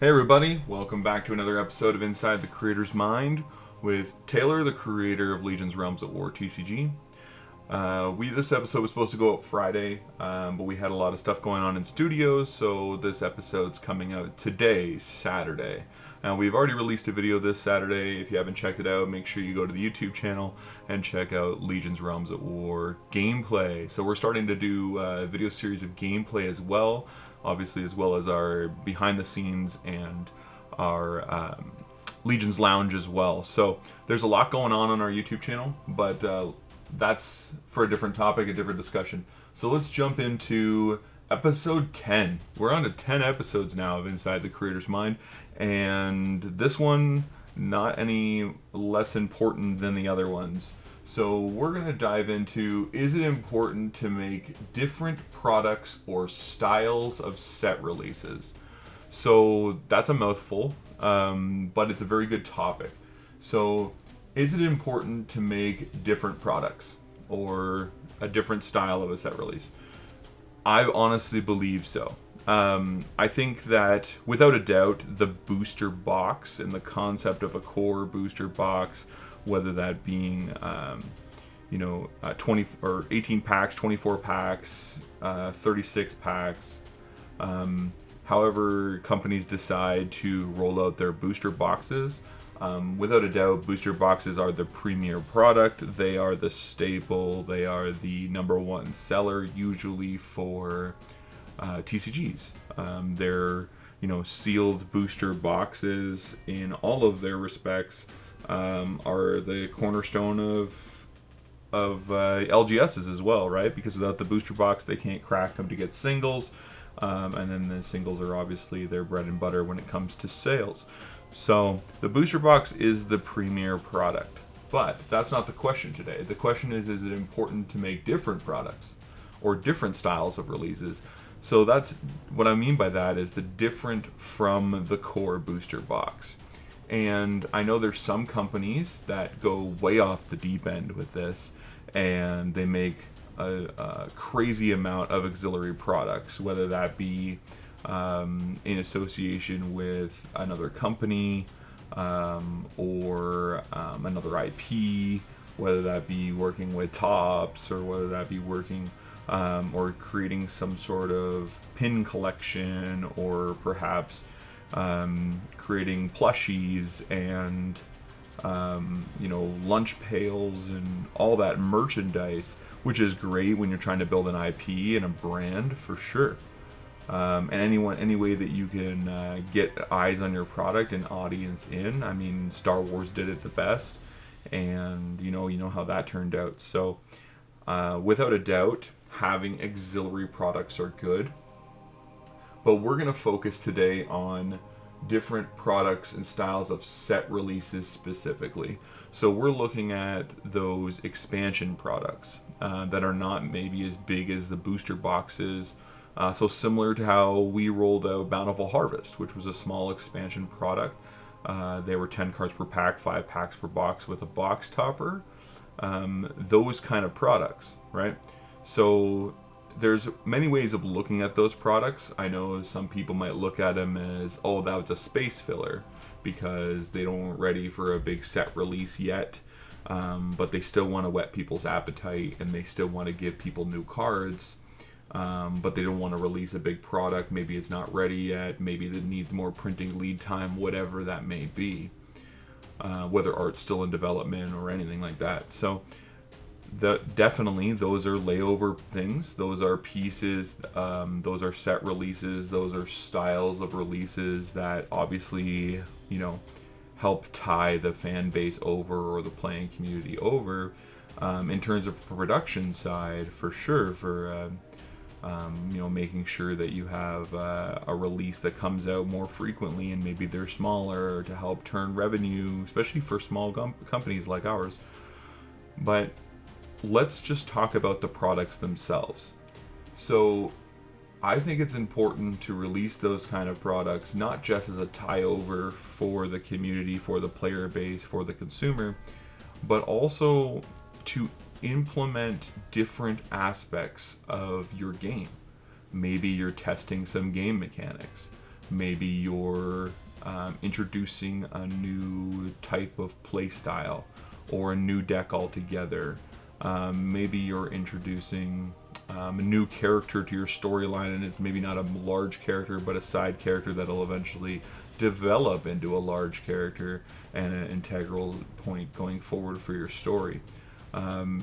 Hey everybody, welcome back to another episode of Inside the Creator's Mind with Taylor, the creator of Legion's Realms at War TCG. This episode was supposed to go up Friday, but we had a lot of stuff going on in studios, so this episode's coming out today, Saturday. We've already released a video this Saturday. If you haven't checked it out, make sure you go to the YouTube channel and check out Legion's Realms at War gameplay. So we're starting to do a video series of gameplay as well, obviously, as well as our behind the scenes and our Legion's Lounge as well. So there's a lot going on our YouTube channel, but that's for a different topic, a different discussion. So let's jump into episode 10. We're on to 10 episodes now of Inside the Creator's Mind, and this one not any less important than the other ones. So we're going to dive into, is it important to make different products or styles of set releases? So that's a mouthful, but it's a very good topic. So is it important to make different products or a different style of a set release? I honestly believe so. I think that without a doubt, the booster box and the concept of a core booster box, whether that being 20 or 18 packs, 24 packs, 36 packs, however companies decide to roll out their booster boxes. Without a doubt, booster boxes are the premier product. They are the staple. They are the number one seller, usually for TCGs. They're sealed booster boxes in all of their respects are the cornerstone of LGSs as well, right? Because without the booster box, they can't crack them to get singles, and then the singles are obviously their bread and butter when it comes to sales. So the booster box is the premier product, but that's not the question today. The question is it important to make different products or different styles of releases? So that's what I mean by that, is the different from the core booster box. And I know there's some companies that go way off the deep end with this, and they make a crazy amount of auxiliary products, whether that be in association with another company or another IP, whether that be working with Tops or whether that be working or creating some sort of pin collection, or perhaps creating plushies and lunch pails and all that merchandise, which is great when you're trying to build an IP and a brand for sure. And any way that you can get eyes on your product and audience in. I mean, Star Wars did it the best, and you know how that turned out. So without a doubt, having auxiliary products are good. But we're going to focus today on different products and styles of set releases specifically. So we're looking at those expansion products that are not maybe as big as the booster boxes. So similar to how we rolled out Bountiful Harvest, which was a small expansion product. They were 10 cards per pack, 5 packs per box with a box topper. Those kind of products, right? So there's many ways of looking at those products. I know some people might look at them as, oh, that was a space filler because they don't ready for a big set release yet, but they still want to whet people's appetite and they still want to give people new cards, but they don't want to release a big product. Maybe it's not ready yet. Maybe it needs more printing lead time, whatever that may be, whether art's still in development or anything like that. So definitely those are layover things. Those are pieces, those are set releases, those are styles of releases that obviously help tie the fan base over or the playing community over. In terms of production side, for sure, for making sure that you have a release that comes out more frequently, and maybe they're smaller to help turn revenue, especially for small companies like ours. But let's just talk about the products themselves. So I think it's important to release those kind of products, not just as a tie over for the community, for the player base, for the consumer, but also to implement different aspects of your game. Maybe you're testing some game mechanics. Maybe you're introducing a new type of play style or a new deck altogether. Maybe you're introducing a new character to your storyline, and it's maybe not a large character but a side character that'll eventually develop into a large character and an integral point going forward for your story.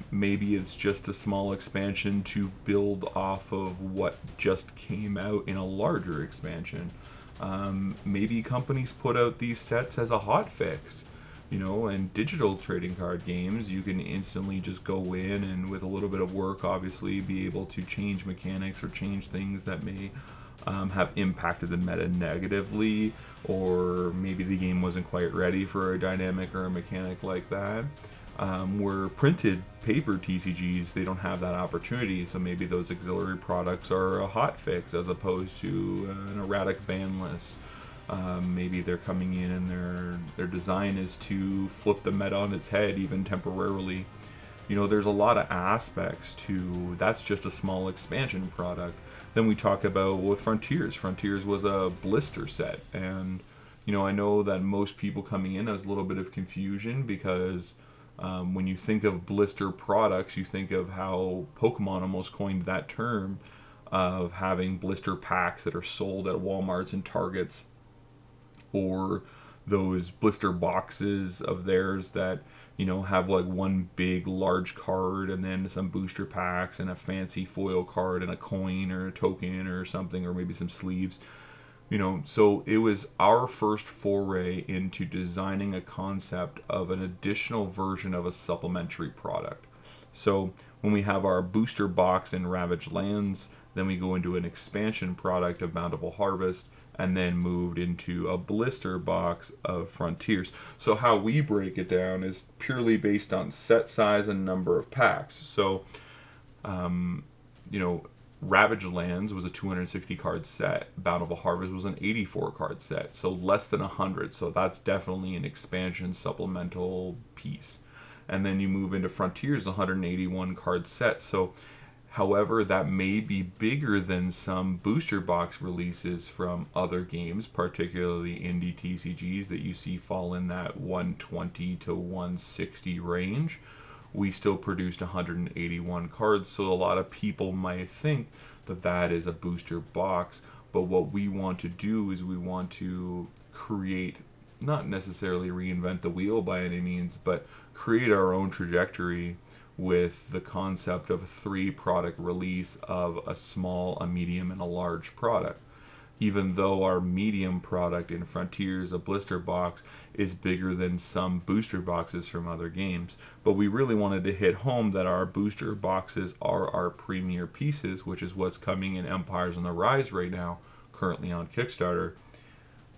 Maybe it's just a small expansion to build off of what just came out in a larger expansion. Maybe companies put out these sets as a hot fix. And digital trading card games, you can instantly just go in and with a little bit of work, obviously, be able to change mechanics or change things that may have impacted the meta negatively, or maybe the game wasn't quite ready for a dynamic or a mechanic like that. Where printed paper TCGs, they don't have that opportunity, so maybe those auxiliary products are a hot fix as opposed to an erratic ban list. Maybe they're coming in and their design is to flip the meta on its head, even temporarily. There's a lot of aspects to that's just a small expansion product. Then we talk about with Frontiers. Frontiers was a blister set, and I know that most people coming in has a little bit of confusion because when you think of blister products, you think of how Pokemon almost coined that term of having blister packs that are sold at Walmarts and Targets, or those blister boxes of theirs that have like one big large card and then some booster packs and a fancy foil card and a coin or a token or something, or maybe some sleeves. So it was our first foray into designing a concept of an additional version of a supplementary product. So when we have our booster box in Ravaged Lands, then we go into an expansion product of Bountiful Harvest, and then moved into a blister box of Frontiers. So how we break it down is purely based on set size and number of packs. So, Ravaged Lands was a 260 card set. Bountiful Harvest was an 84 card set, so less than 100. So that's definitely an expansion supplemental piece. And then you move into Frontiers, 181 card set. So, however, that may be bigger than some booster box releases from other games, particularly indie TCGs that you see fall in that 120 to 160 range. We still produced 181 cards, so a lot of people might think that that is a booster box. But what we want to do is we want to create, not necessarily reinvent the wheel by any means, but create our own trajectory with the concept of a 3-product release of a small, a medium, and a large product. Even though our medium product in Frontiers, a blister box, is bigger than some booster boxes from other games. But we really wanted to hit home that our booster boxes are our premier pieces, which is what's coming in Empires on the Rise right now, currently on Kickstarter.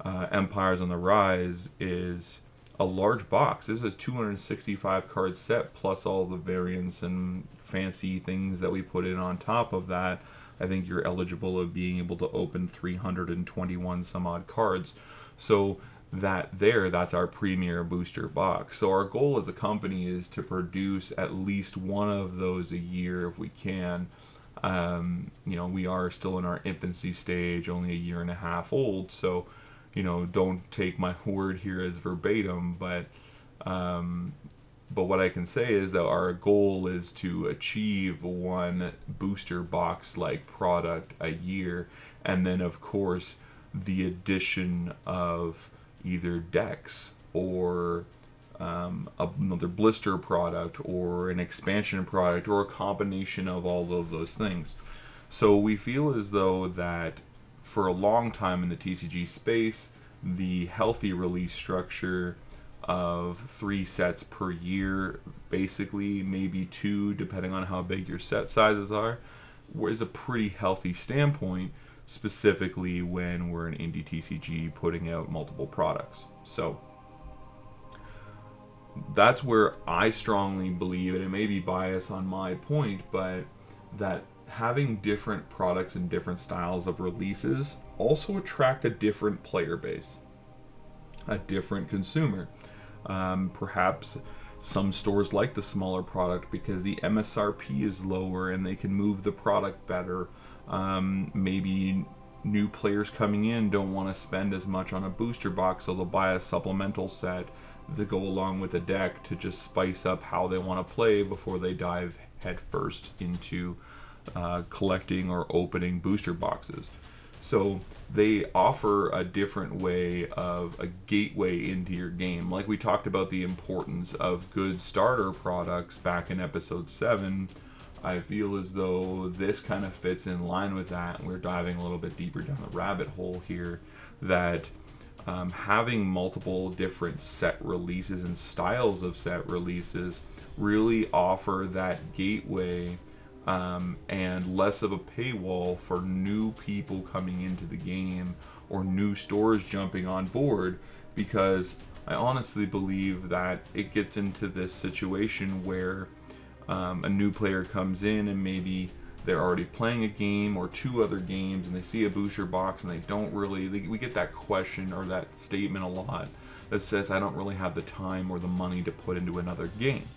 Empires on the Rise is a large box. This is a 265 card set plus all the variants and fancy things that we put in on top of that. I think you're eligible of being able to open 321 some odd cards. So that's our premier booster box. So our goal as a company is to produce at least one of those a year if we can. We are still in our infancy stage, only a year and a half old, so don't take my word here as verbatim, but what I can say is that our goal is to achieve one booster box like product a year, and then of course the addition of either decks or another blister product or an expansion product or a combination of all of those things. So we feel as though that for a long time in the TCG space, the healthy release structure of 3 sets per year, basically maybe 2 depending on how big your set sizes are, is a pretty healthy standpoint, specifically when we're an indie TCG putting out multiple products. So that's where I strongly believe, and it may be bias on my point, but that having different products and different styles of releases also attract a different player base, a different consumer. Perhaps some stores like the smaller product because the MSRP is lower and they can move the product better. Maybe new players coming in don't want to spend as much on a booster box, so they'll buy a supplemental set to go along with a deck to just spice up how they want to play before they dive headfirst into collecting or opening booster boxes. So they offer a different way of a gateway into your game. Like we talked about the importance of good starter products back in episode 7, I feel as though this kind of fits in line with that. We're diving a little bit deeper down the rabbit hole here, that having multiple different set releases and styles of set releases really offer that gateway and less of a paywall for new people coming into the game or new stores jumping on board, because I honestly believe that it gets into this situation where a new player comes in and maybe they're already playing a game or 2 other games and they see a booster box and they don't really, we get that question or that statement a lot that says, I don't really have the time or the money to put into another game.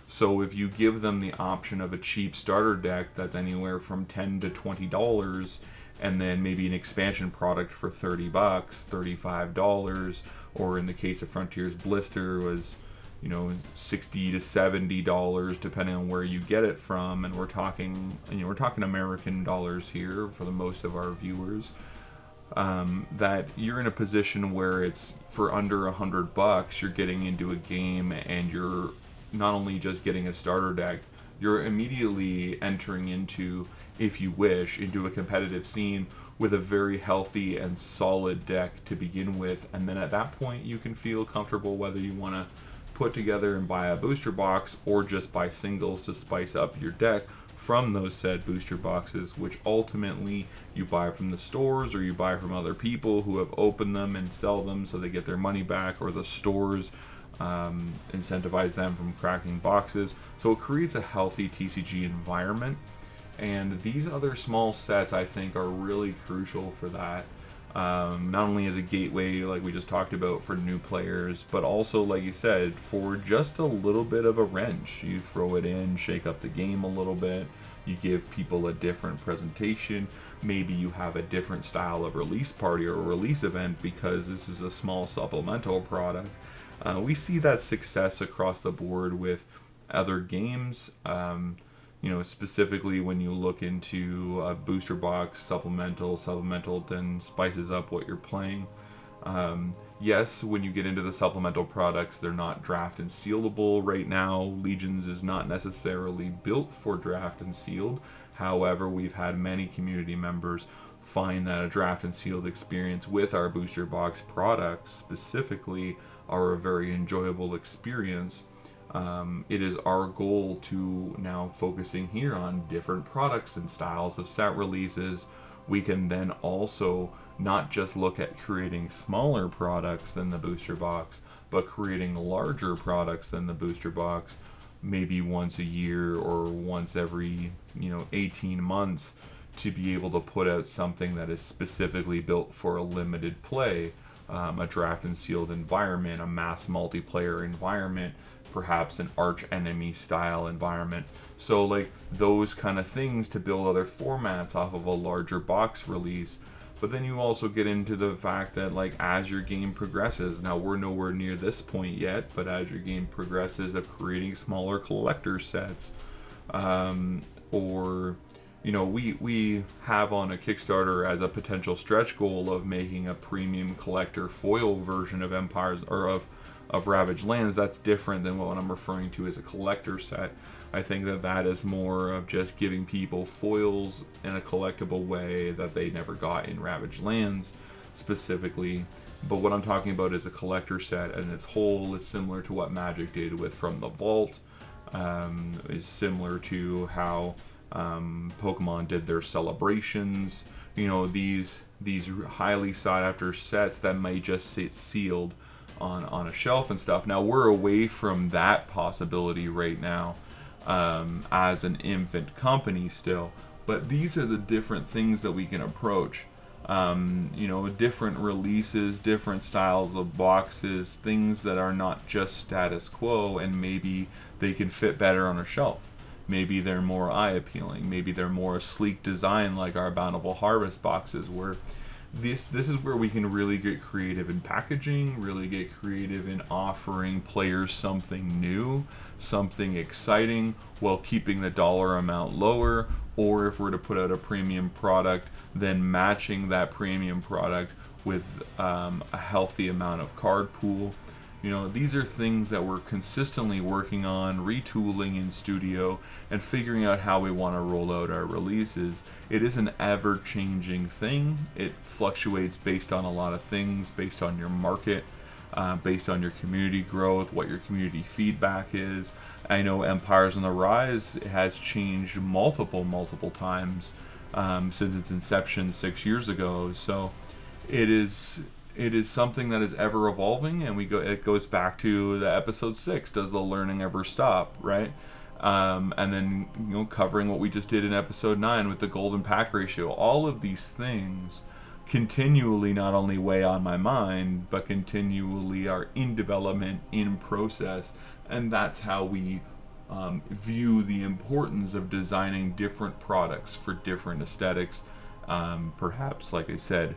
So if you give them the option of a cheap starter deck that's anywhere from $10 to $20, and then maybe an expansion product for $30, $35, or in the case of Frontier's Blister was, you know, $60 to $70 depending on where you get it from, and we're talking American dollars here for the most of our viewers. That you're in a position where it's for under $100, you're getting into a game and you're not only just getting a starter deck, you're immediately entering into, if you wish, into a competitive scene with a very healthy and solid deck to begin with, and then at that point you can feel comfortable whether you want to put together and buy a booster box or just buy singles to spice up your deck from those said booster boxes, which ultimately you buy from the stores or you buy from other people who have opened them and sell them so they get their money back, or the stores incentivize them from cracking boxes. So it creates a healthy TCG environment, and these other small sets I think are really crucial for that. Not only as a gateway like we just talked about for new players, but also, like you said, for just a little bit of a wrench. You throw it in, shake up the game a little bit, you give people a different presentation, maybe you have a different style of release party or a release event because this is a small supplemental product. We see that success across the board with other games. Specifically when you look into a booster box, supplemental then spices up what you're playing. Yes, when you get into the supplemental products, they're not draft and sealable right now. Legions is not necessarily built for draft and sealed. However, we've had many community members find that a draft and sealed experience with our booster box products specifically are a very enjoyable experience. It is our goal to now focusing here on different products and styles of set releases. We can then also not just look at creating smaller products than the booster box, but creating larger products than the booster box, maybe once a year or once every 18 months, to be able to put out something that is specifically built for a limited play, a draft and sealed environment, a mass multiplayer environment, perhaps an arch enemy style environment. So like those kind of things to build other formats off of a larger box release. But then you also get into the fact that like as your game progresses, now we're nowhere near this point yet, but as your game progresses of creating smaller collector sets, we have on a Kickstarter as a potential stretch goal of making a premium collector foil version of Empires or of Ravaged Lands. That's different than what I'm referring to as a collector set. I think that is more of just giving people foils in a collectible way that they never got in Ravaged Lands specifically. But what I'm talking about is a collector set, and its whole is similar to what Magic did with From the Vault, is similar to how Pokemon did their celebrations. These highly sought after sets that might just sit sealed on a shelf and stuff. Now we're away from that possibility right now as an infant company still, but these are the different things that we can approach. Different releases, different styles of boxes, things that are not just status quo, and maybe they can fit better on a shelf. Maybe they're more eye appealing. Maybe they're more sleek design, like our Bountiful Harvest boxes, where this is where we can really get creative in packaging, really get creative in offering players something new, something exciting, while keeping the dollar amount lower. Or if we're to put out a premium product, then matching that premium product with a healthy amount of card pool. You know, these are things that we're consistently working on, retooling in studio, and figuring out how we want to roll out our releases. It is an ever-changing thing. It fluctuates based on a lot of things, based on your market, based on your community growth, what your community feedback is. I know Empires on the Rise has changed multiple times since its inception 6 years ago. So it is something that is ever evolving, and it goes back to the episode 6. Does the learning ever stop, right? And then, you know, covering what we just did in episode 9 with the golden pack ratio. All of these things continually not only weigh on my mind, but continually are in development, in process, and that's how we view the importance of designing different products for different aesthetics. Perhaps, like I said,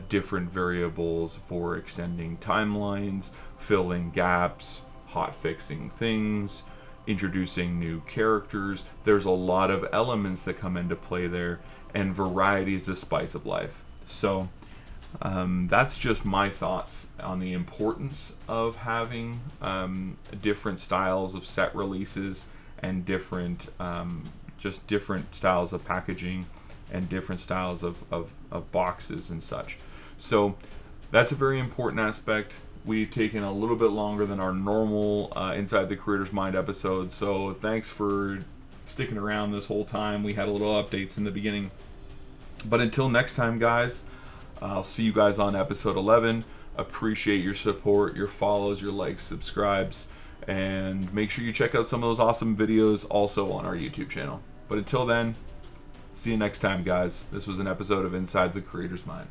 different variables for extending timelines, filling gaps, hot fixing things, introducing new characters. There's a lot of elements that come into play there, and variety is the spice of life. So that's just my thoughts on the importance of having different styles of set releases, and different styles of packaging, and different styles of boxes and such. So that's a very important aspect. We've taken a little bit longer than our normal Inside the Creator's Mind episode, so thanks for sticking around this whole time. We had a little updates in the beginning. But until next time, guys, I'll see you guys on episode 11. Appreciate your support, your follows, your likes, subscribes, and make sure you check out some of those awesome videos also on our YouTube channel. But until then, see you next time, guys. This was an episode of Inside the Creator's Mind.